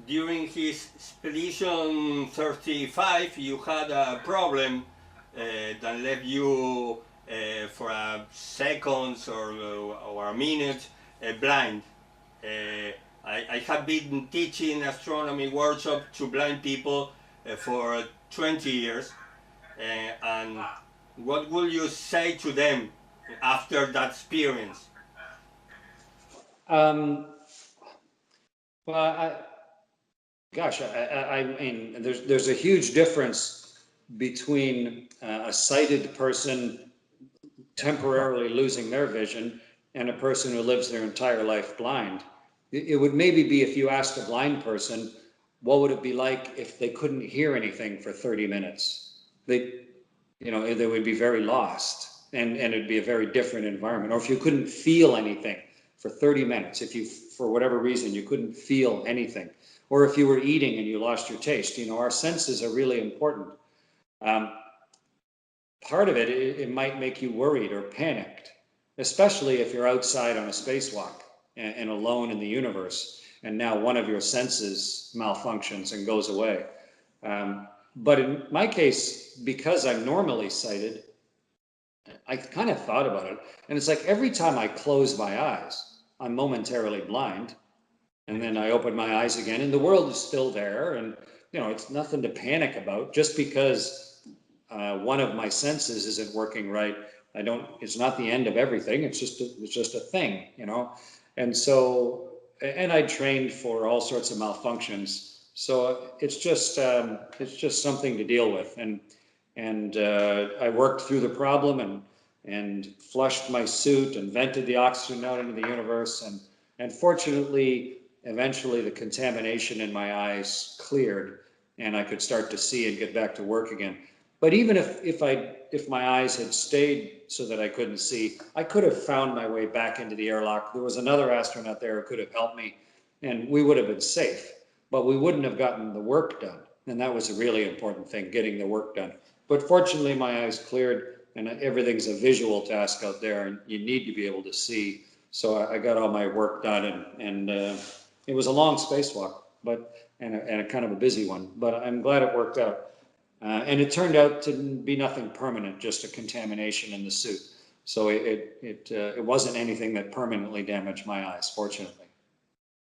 During his expedition 35, you had a problem that left you for a seconds or a minute blind. I have been teaching astronomy workshop to blind people for 20 years. And what will you say to them after that experience? Well, I mean, there's a huge difference between a sighted person temporarily losing their vision and a person who lives their entire life blind. It would maybe be if you asked a blind person, what would it be like if they couldn't hear anything for 30 minutes? They would be very lost, and it'd be a very different environment. Or if you couldn't feel anything for 30 minutes, if you, for whatever reason, you couldn't feel anything, or if you were eating and you lost your taste, our senses are really important. Part of it might make you worried or panicked, especially if you're outside on a spacewalk and alone in the universe, and now one of your senses malfunctions and goes away. But in my case, because I'm normally sighted, I kind of thought about it. And it's like every time I close my eyes, I'm momentarily blind. And then I open my eyes again and the world is still there. And, it's nothing to panic about. Just because one of my senses isn't working right, it's not the end of everything. It's just a thing, And so, and I trained for all sorts of malfunctions. So it's just something to deal with. And I worked through the problem and flushed my suit and vented the oxygen out into the universe. And fortunately, eventually the contamination in my eyes cleared and I could start to see and get back to work again. But even if my eyes had stayed so that I couldn't see, I could have found my way back into the airlock. There was another astronaut there who could have helped me and we would have been safe, but we wouldn't have gotten the work done. And that was a really important thing, getting the work done. But fortunately, my eyes cleared and everything's a visual task out there and you need to be able to see. So I got all my work done and it was a long spacewalk, and a kind of a busy one, but I'm glad it worked out. And it turned out to be nothing permanent, just a contamination in the suit. So it wasn't anything that permanently damaged my eyes, fortunately.